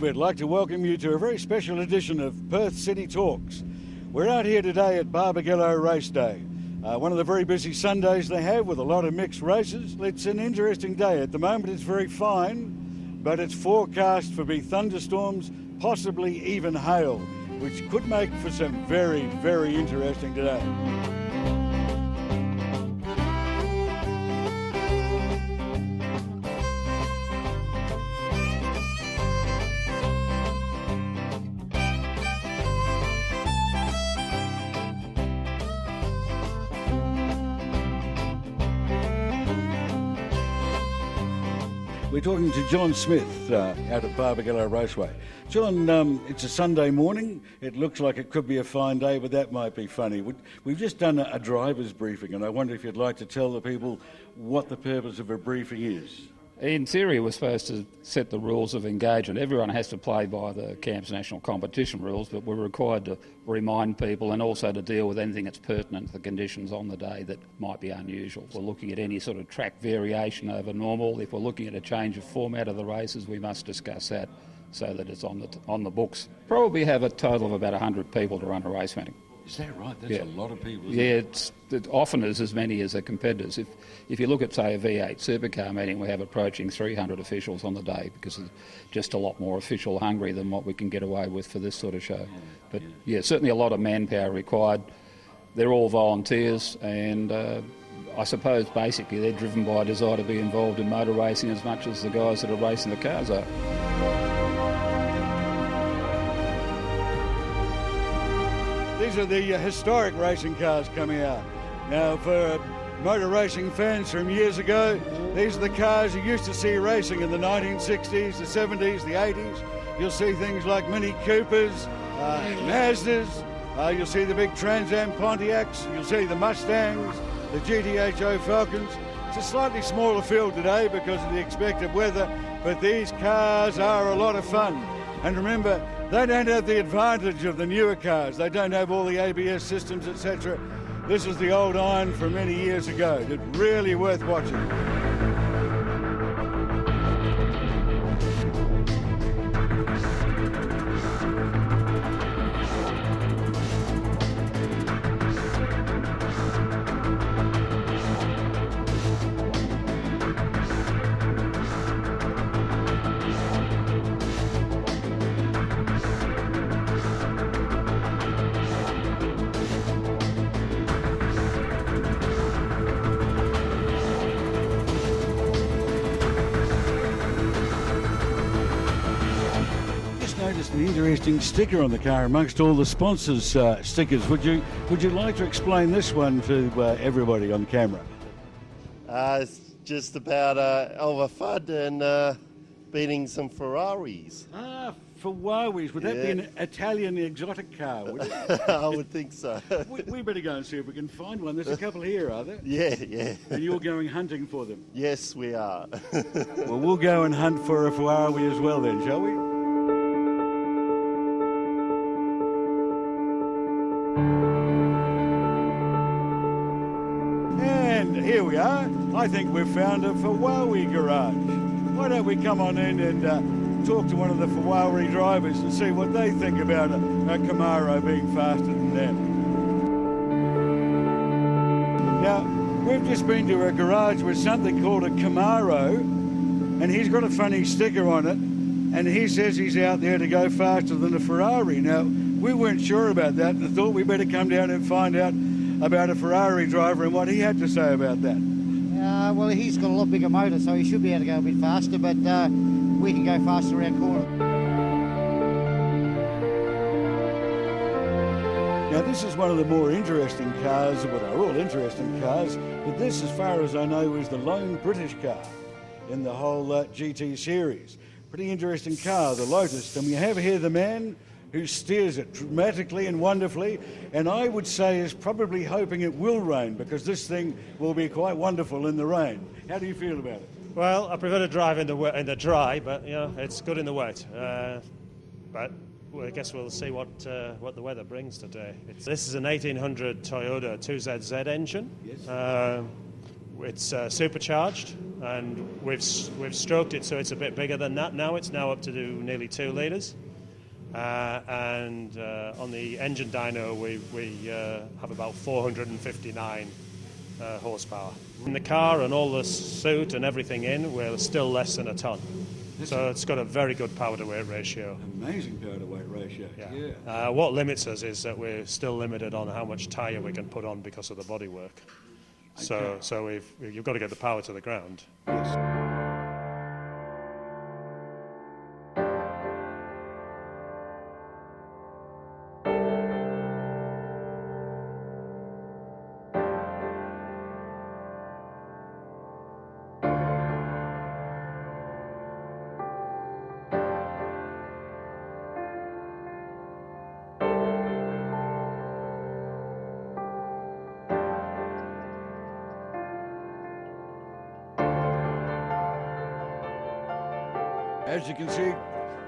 We'd like to welcome you to a very special edition of Perth City Talks. We're out here today at Barbagallo Race Day. One of the very busy Sundays they have with a lot of mixed races. It's an interesting day. At the moment it's very fine, but it's forecast for be thunderstorms, possibly even hail, which could make for some very, very interesting today. We're talking to John Smith out at Barbagallo Raceway. John, it's a Sunday morning. It looks like it could be a fine day, but that might be funny. We've just done a driver's briefing, and I wonder if you'd like to tell the people what the purpose of a briefing is. In theory, we're supposed to set the rules of engagement. Everyone has to play by the Camp's national competition rules, but we're required to remind people and also to deal with anything that's pertinent to the conditions on the day that might be unusual. If we're looking at any sort of track variation over normal, if we're looking at a change of format of the races, we must discuss that so that it's on the books. Probably have a total of about 100 people to run a race meeting. Is that right? That's a lot of people, isn't it? It often is as many as the competitors. If you look at, say, a V8 supercar meeting, we have approaching 300 officials on the day because it's just a lot more official hungry than what we can get away with for this sort of show. But certainly a lot of manpower required. They're all volunteers, and I suppose basically they're driven by a desire to be involved in motor racing as much as the guys that are racing the cars are. These are the historic racing cars coming out. Now, for motor racing fans from years ago, these are the cars you used to see racing in the 1960s, the 70s, the 80s. You'll see things like Mini Coopers, Mazdas, you'll see the big Trans Am Pontiacs, you'll see the Mustangs, the GTHO Falcons. It's a slightly smaller field today because of the expected weather, but these cars are a lot of fun. And remember, they don't have the advantage of the newer cars. They don't have all the ABS systems, etc. This is the old iron from many years ago. It's really worth watching. An interesting sticker on the car amongst all the sponsors' stickers. Would you like to explain this one to everybody on camera? It's just about Elva Fudd and beating some Ferraris. Ferraris. Would that be an Italian exotic car, would it? I would think so. we better go and see if we can find one. There's a couple here, are there? Yeah. And you're going hunting for them? Yes, we are. Well, we'll go and hunt for a Ferrari as well then, shall we? And here we are. I think we've found a Ferrari garage. Why don't we come on in and talk to one of the Ferrari drivers and see what they think about a Camaro being faster than them. Now, we've just been to a garage with something called a Camaro, and he's got a funny sticker on it, and he says he's out there to go faster than a Ferrari. Now, we weren't sure about that and thought we'd better come down and find out about a Ferrari driver and what he had to say about that. Well, he's got a lot bigger motor, so he should be able to go a bit faster, but we can go faster around corners. Now, this is one of the more interesting cars. Well, they're all interesting cars, but this, as far as I know, is the lone British car in the whole GT series. Pretty interesting car, the Lotus. And we have here the man who steers it dramatically and wonderfully, and I would say is probably hoping it will rain, because this thing will be quite wonderful in the rain. How do you feel about it? Well, I prefer to drive in the dry, but it's good in the wet. But I guess we'll see what the weather brings today. This is an 1800 Toyota 2ZZ engine. Yes. It's supercharged, and we've stroked it so it's a bit bigger than that now. It's now up to do nearly 2 litres. And on the engine dyno, we have about 459 horsepower. In the car and all the suit and everything in, we're still less than a tonne. So it's got a very good power-to-weight ratio. Amazing power-to-weight ratio. Yeah. What limits us is that we're still limited on how much tyre we can put on because of the bodywork. Okay. So you've got to get the power to the ground. Yes. As you can see,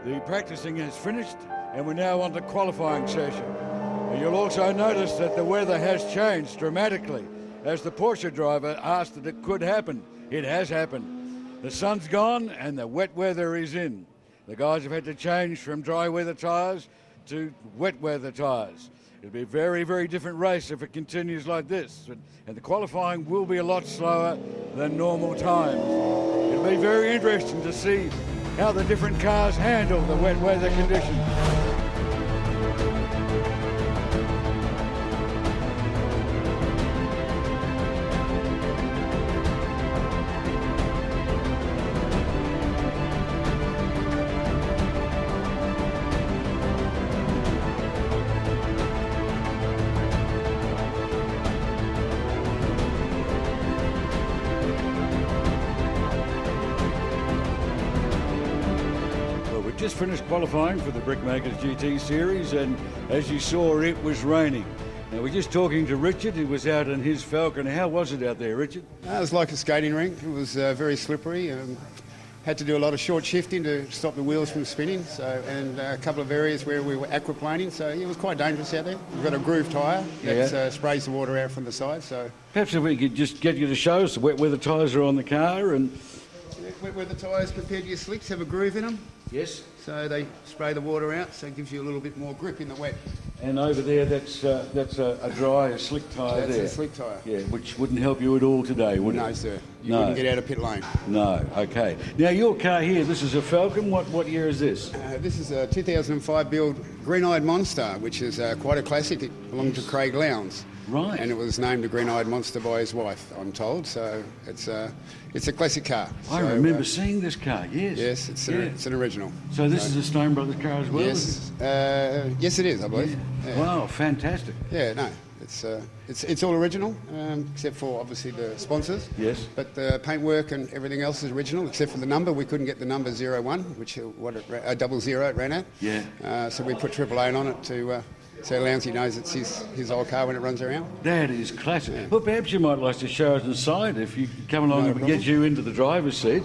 the practicing has finished and we're now on the qualifying session. And you'll also notice that the weather has changed dramatically. As the Porsche driver asked that it could happen, it has happened. The sun's gone and the wet weather is in. The guys have had to change from dry weather tyres to wet weather tyres. It'll be a very, very different race if it continues like this. And the qualifying will be a lot slower than normal times. It'll be very interesting to see how the different cars handle the wet weather conditions. Just finished qualifying for the Brikmakers GT series, and as you saw, it was raining. Now we're just talking to Richard, who was out in his Falcon. How was it out there, Richard? It was like a skating rink. It was very slippery. Had to do a lot of short shifting to stop the wheels from spinning, and a couple of areas where we were aquaplaning, so it was quite dangerous out there. We've got a groove tyre that sprays the water out from the side. So perhaps if we could just get you to show us the wet weather tyres are on the car. And wet weather tyres compared to your slicks have a groove in them. Yes. So they spray the water out, so it gives you a little bit more grip in the wet. And over there, that's a dry, a slick tyre there. That's a slick tyre. Yeah, which wouldn't help you at all today, would it? No, sir. You wouldn't get out of pit lane. No, okay. Now, your car here, this is a Falcon. What year is this? This is a 2005 build Green-Eyed Monster, which is quite a classic. It belonged to Craig Lowndes. Right. And it was named a Green-Eyed Monster by his wife, I'm told. So it's a classic car. I remember seeing this car, yes. Yes, it's an original. So this is a Stone Brothers car as well? Yes, yes it is, I believe. Yeah. Yeah. Wow, fantastic. Yeah, no, it's all original, except for obviously the sponsors. Yes. But the paintwork and everything else is original, except for the number. We couldn't get the number 01, which a 00 it ran at. Yeah. So we put $888 on it to... so Lounsey knows it's his old car when it runs around. That is classic. Yeah. Well, perhaps you might like to show us inside if you come along No and problem. get you into the driver's seat.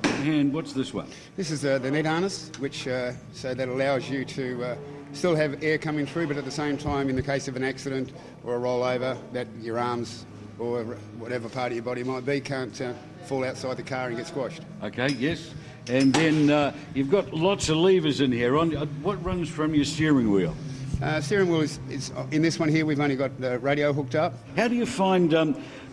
And what's this one? This is the net harness, which so that allows you to still have air coming through, but at the same time, in the case of an accident or a rollover, that your arms or whatever part of your body might be can't fall outside the car and get squashed. Okay, yes. And then you've got lots of levers in here. What runs from your steering wheel? Steering wheel is in this one here. We've only got the radio hooked up. How do you find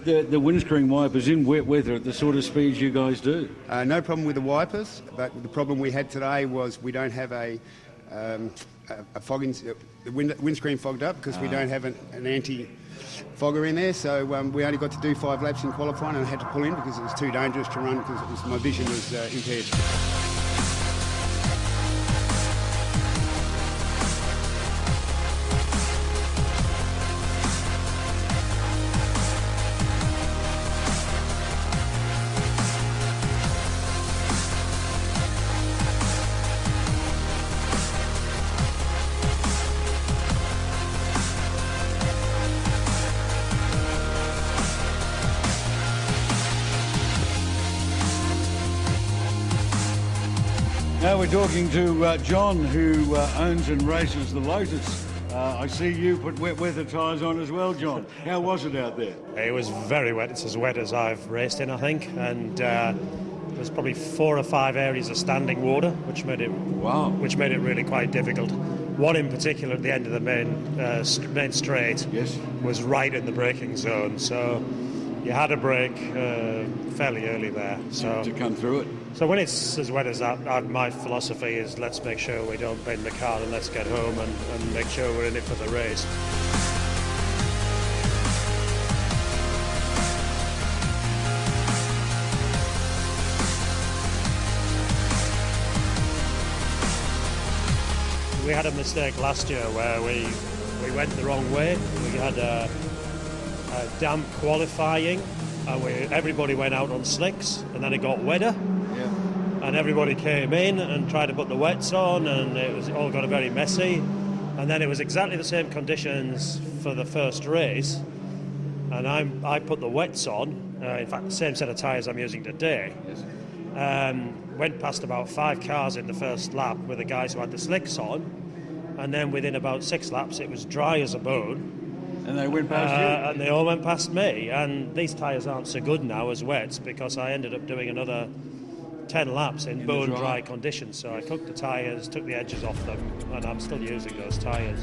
the windscreen wipers in wet weather at the sort of speeds you guys do? No problem with the wipers, but the problem we had today was we don't have a fogging. The windscreen fogged up because we don't have an anti-fogger in there. So we only got to do 5 laps in qualifying, and I had to pull in because it was too dangerous to run because my vision was impaired. Now we're talking to John, who owns and races the Lotus I see you put wet weather tyres on as well, John. How was it out there? It was very wet. It's as wet as I've raced in, I think, and there's probably 4 or 5 areas of standing water, which made it really quite difficult. One in particular at the end of the main straight was right in the braking zone, so you had to brake fairly early there. So to come through it. So when it's as wet as that, my philosophy is let's make sure we don't bend the car and let's get home and make sure we're in it for the race. We had a mistake last year where we went the wrong way. We had a damp qualifying and everybody went out on slicks and then it got wetter. Yeah. And everybody came in and tried to put the wets on and it all got very messy. And then it was exactly the same conditions for the first race. And I put the wets on, in fact the same set of tyres I'm using today. Yes. Went past about 5 cars in the first lap with the guys who had the slicks on, and then within about 6 laps it was dry as a bone. And they went past you? And they all went past me, and these tyres aren't so good now as wets because I ended up doing another 10 laps in bone dry conditions. So I cooked the tyres, took the edges off them, and I'm still using those tyres.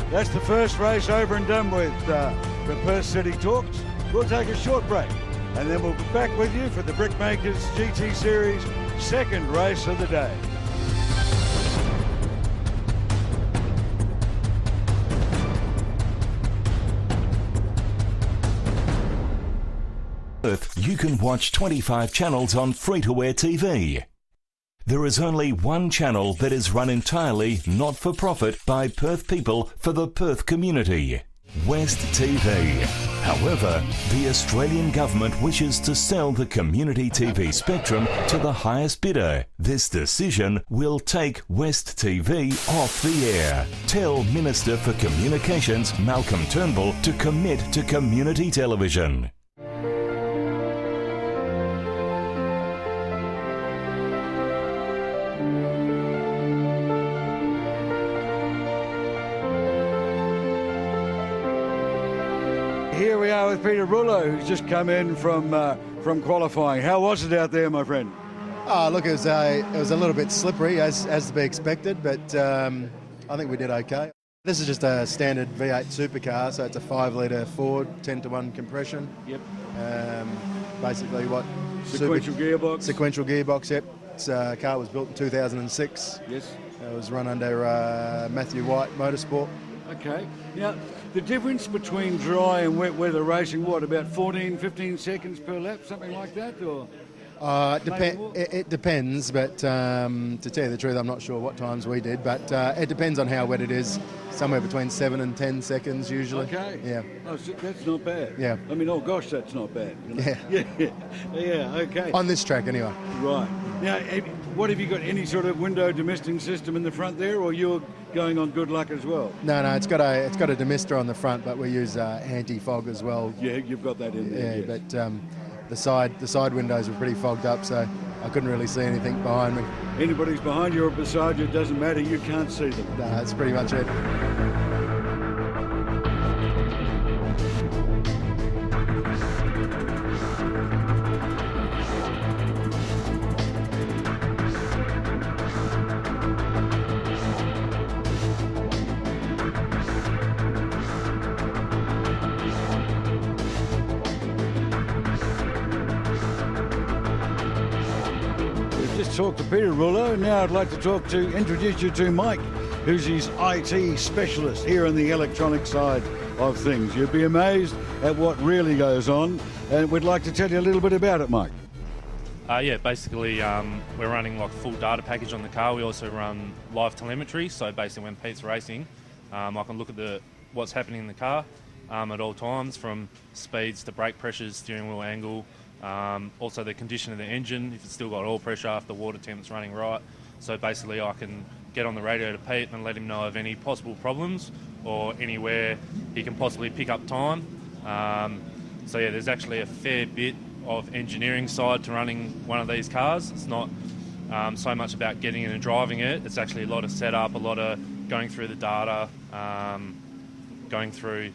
That's the first race over and done with the Perth City Talks. We'll take a short break and then we'll be back with you for the Brikmakers GT Series second race of the day. You can watch 25 channels on free-to-air TV. There is only one channel that is run entirely not-for-profit by Perth people for the Perth community, West TV. However, the Australian government wishes to sell the community TV spectrum to the highest bidder. This decision will take West TV off the air. Tell Minister for Communications Malcolm Turnbull to commit to community television. Here we are with Peter Rullo, who's just come in from qualifying. How was it out there, my friend? Oh, look, it was a little bit slippery, as to be expected, but I think we did okay. This is just a standard V8 supercar, so it's a 5-litre Ford, 10-to-1 compression. Yep. Basically what? Sequential gearbox. Sequential gearbox, yep. This car was built in 2006. Yes. It was run under Matthew White Motorsport. Okay. Now, the difference between dry and wet weather racing, what, about 14, 15 seconds per lap, something like that? Or It depends, but to tell you the truth, I'm not sure what times we did, but it depends on how wet it is. Somewhere between 7 and 10 seconds usually. Okay. Yeah. Oh, so that's not bad. Yeah. I mean, oh gosh, that's not bad. You know? Yeah. Yeah, okay. On this track anyway. Right. Now, what have you got, any sort of window demisting system in the front there, or you're going on good luck as well? No, it's got a demister on the front, but we use anti-fog as well. Yeah, you've got that in there. Yeah, yes. but the side windows were pretty fogged up, so I couldn't really see anything behind me. Anybody's behind you or beside you, it doesn't matter, you can't see them. No, that's pretty much it. Talk to Peter Rullo. Now I'd like to introduce you to Mike, who's his IT specialist here on the electronic side of things. You'd be amazed at what really goes on, and we'd like to tell you a little bit about it, Mike. Yeah, basically we're running like a full data package on the car. We also run live telemetry, so basically when Pete's racing, I can look at what's happening in the car at all times, from speeds to brake pressures, steering wheel angle, also the condition of the engine, if it's still got oil pressure, if the water temp's running right. So basically I can get on the radio to Pete and let him know of any possible problems or anywhere he can possibly pick up time. So yeah, there's actually a fair bit of engineering side to running one of these cars. It's not so much about getting in and driving it. It's actually a lot of setup, a lot of going through the data, going through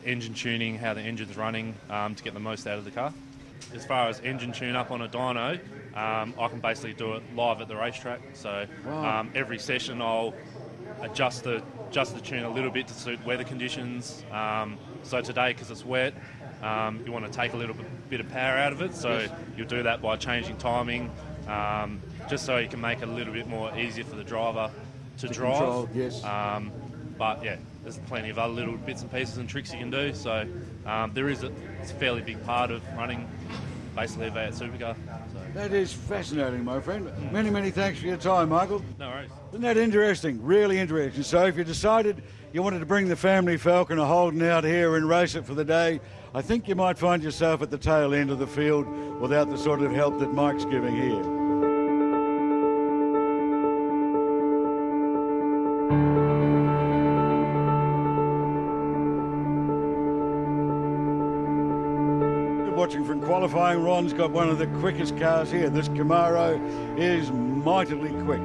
engine tuning, how the engine's running to get the most out of the car. As far as engine tune up on a dyno, I can basically do it live at the racetrack. So every session I'll adjust the tune a little bit to suit weather conditions. So today, because it's wet, you want to take a little bit of power out of it. So you'll do that by changing timing, just so you can make it a little bit more easier for the driver to drive. Control, yes. But yeah, there's plenty of other little bits and pieces and tricks you can do. So it's a fairly big part of running basically a V8 supercar. So. That is fascinating, my friend. Many, many thanks for your time, Michael. No worries. Isn't that interesting? Really interesting. So if you decided you wanted to bring the family Falcon or Holden out here and race it for the day, I think you might find yourself at the tail end of the field without the sort of help that Mike's giving here. Watching from qualifying, Ron's got one of the quickest cars here. This Camaro is mightily quick.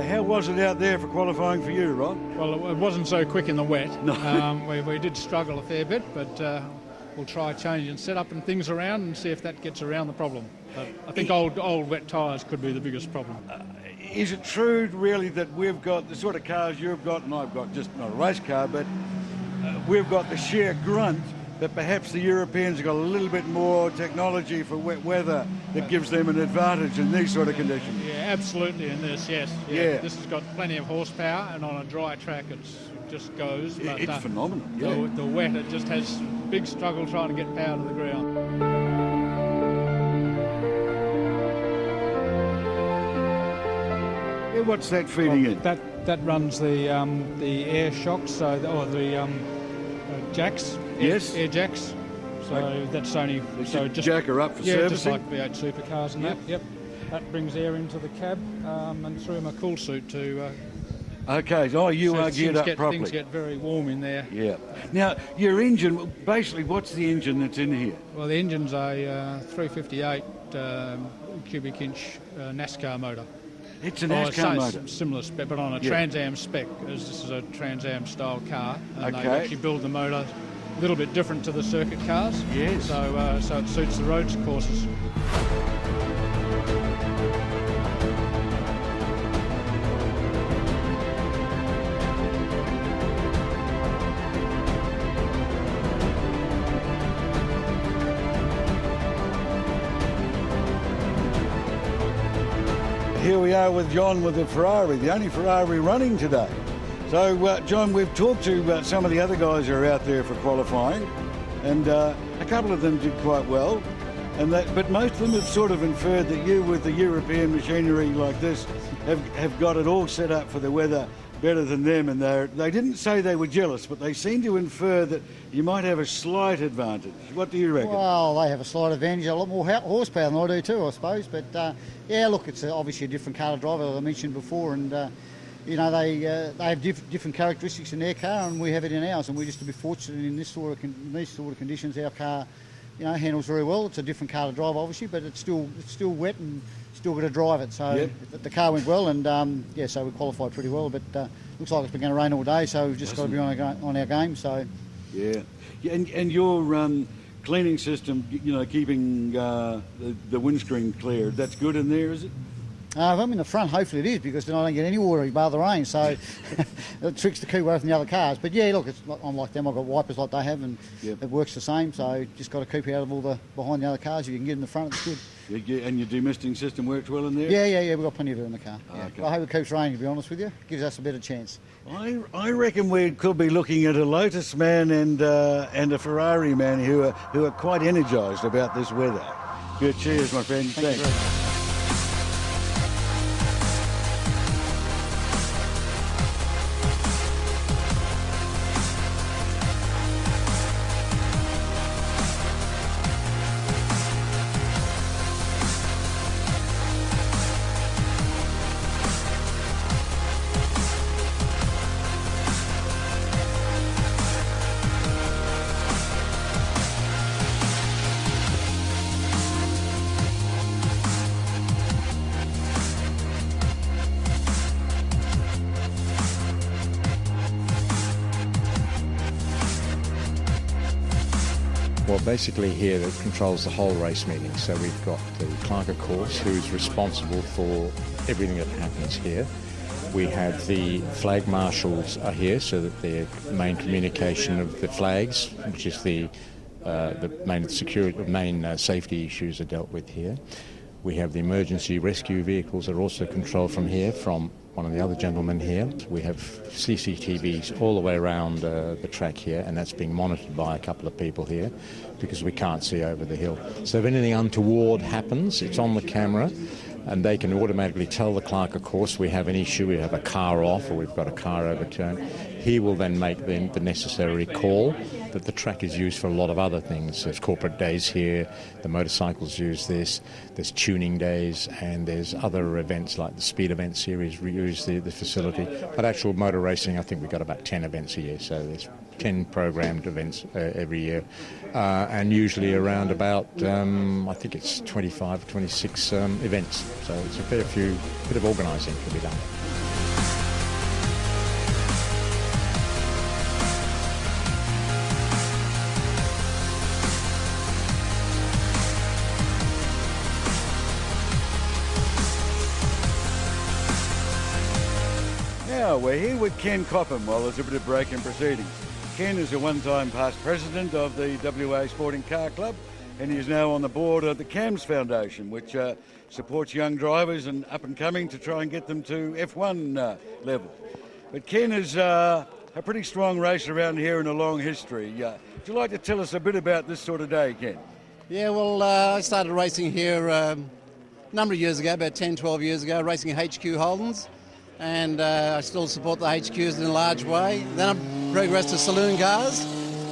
How was it out there for qualifying for you, Ron? Well, it wasn't so quick in the wet. No. We did struggle a fair bit, but we'll try changing setup and things around and see if that gets around the problem. But I think old wet tyres could be the biggest problem. Is it true, really, that we've got the sort of cars you've got, and I've got just not a race car, but we've got the sheer grunt, but perhaps the Europeans have got a little bit more technology for wet weather that gives them an advantage in these sort of conditions? Yeah, absolutely in this, yes. Yeah. This has got plenty of horsepower, and on a dry track it just goes. But, it's phenomenal, yeah. The wet, it just has big struggle trying to get power to the ground. Yeah, what's that feeding in? That runs the air shocks, or the jacks. Yes. Air jacks. So that's only just jack her up for servicing. just like V8 supercars and that. Yep. That brings air into the cab and through my cool suit to. Okay. Oh, you are geared up properly. Things get very warm in there. Yeah. Now your engine. Basically, what's the engine that's in here? Well, the engine's a 358 cubic inch NASCAR motor. It's a NASCAR motor. Similar spec, but on a Trans Am spec, as this is a Trans Am style car. And they actually build the motor a little bit different to the circuit cars. Yes. So it suits the road courses. Here we are with John with the Ferrari, the only Ferrari running today. So, John, we've talked to some of the other guys who are out there for qualifying, and a couple of them did quite well. But most of them have sort of inferred that you, with the European machinery like this, have got it all set up for the weather better than them. And they didn't say they were jealous, but they seem to infer that you might have a slight advantage. What do you reckon? Well, they have a slight advantage, a lot more horsepower than I do too, I suppose. But yeah, look, it's obviously a different car to drive, as I mentioned before, and you know, they have different characteristics in their car, and we have it in ours. And we're just a bit fortunate in these sort of conditions. Our car, you know, handles very well. It's a different car to drive, obviously, but it's still wet and still got to drive it. So the car went well, and yeah, so we qualified pretty well. But looks like it's been going to rain all day, so we've just got to be on our game. So yeah, and your cleaning system, you know, keeping the windscreen clear, that's good in there, is it? If I'm in the front, hopefully it is, because then I don't get any water bar the rain, so it tricks the keep away from the other cars. But yeah, look, I'm like them, I've got wipers like they have, and it works the same, so just got to keep out of all the behind the other cars. If you can get in the front, it's good. Yeah, and your demisting system works well in there? Yeah, we've got plenty of it in the car. Yeah. Okay. I hope it keeps raining, to be honest with you. Gives us a better chance. I reckon we could be looking at a Lotus man and a Ferrari man who are quite energised about this weather. Good, cheers, my friend. Thanks. Well, basically here it controls the whole race meeting. So we've got the clerk of course who's responsible for everything that happens here. We have the flag marshals are here so that the main communication of the flags, which is the main security, main safety issues are dealt with here. We have the emergency rescue vehicles are also controlled from here, from one of the other gentlemen here. We have CCTVs all the way around the track here, and that's being monitored by a couple of people here because we can't see over the hill. So if anything untoward happens, it's on the camera, and they can automatically tell the clerk, of course, we have an issue, we have a car off or we've got a car overturned. He will then make the necessary call that the track is used for a lot of other things. There's corporate days here, the motorcycles use this, there's tuning days, and there's other events like the speed event series use the facility. But actual motor racing, I think we've got about 10 events a year, so there's 10 programmed events every year, and usually around about, I think it's 25, 26 events. So it's a fair few, bit of organising can be done. Now we're here with Ken Coffin while there's a bit of break in proceedings. Ken is a one-time past president of the WA Sporting Car Club, and he is now on the board of the CAMS Foundation, which supports young drivers and up-and-coming to try and get them to F1 level. But Ken is a pretty strong racer around here and a long history. Would you like to tell us a bit about this sort of day, Ken? Yeah, well, I started racing here a number of years ago, about 10, 12 years ago, racing HQ Holdens. And I still support the HQs in a large way. Then I progressed to saloon cars,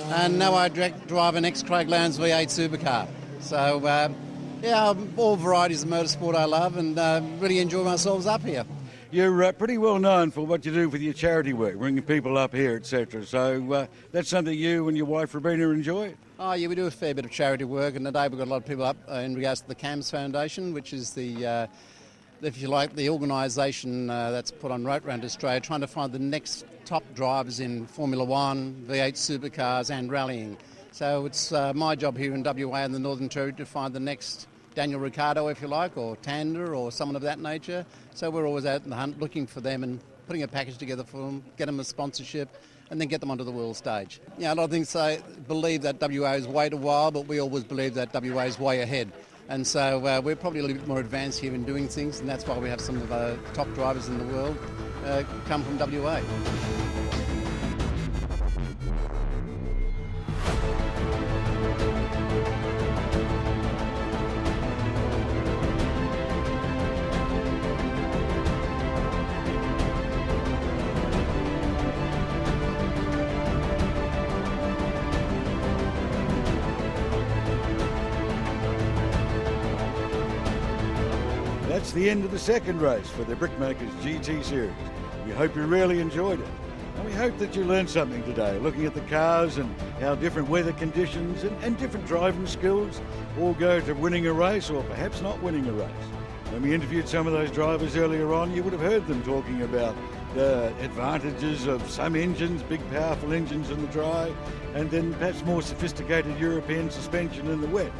and now I drive an ex-Craig Lowndes V8 supercar. So, yeah, all varieties of motorsport I love, and really enjoy myself up here. You're pretty well known for what you do with your charity work, bringing people up here, etc. So that's something you and your wife Robina enjoy? Oh, yeah, we do a fair bit of charity work, and today we've got a lot of people up in regards to the CAMS Foundation, which is the if you like, the organisation that's put on right around Australia, trying to find the next top drivers in Formula One, V8 supercars and rallying. So it's my job here in WA and the Northern Territory to find the next Daniel Ricciardo, if you like, or Tander or someone of that nature. So we're always out in the hunt looking for them and putting a package together for them, get them a sponsorship, and then get them onto the world stage. Yeah, a lot of things say believe that WA has waited a while, but we always believe that WA is way ahead. And so we're probably a little bit more advanced here in doing things, and that's why we have some of the top drivers in the world come from WA. That's the end of the second race for the Brikmakers GT Series. We hope you really enjoyed it. And we hope that you learned something today, looking at the cars and how different weather conditions and different driving skills all go to winning a race or perhaps not winning a race. When we interviewed some of those drivers earlier on, you would have heard them talking about the advantages of some engines, big powerful engines in the dry, and then perhaps more sophisticated European suspension in the wet.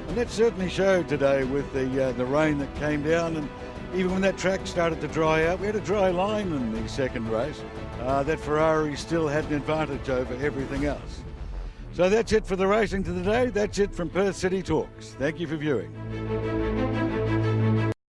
And that certainly showed today with the rain that came down, and even when that track started to dry out, we had a dry line in the second race. That Ferrari still had an advantage over everything else. So that's it for the racing today. That's it from Perth City Talks. Thank you for viewing.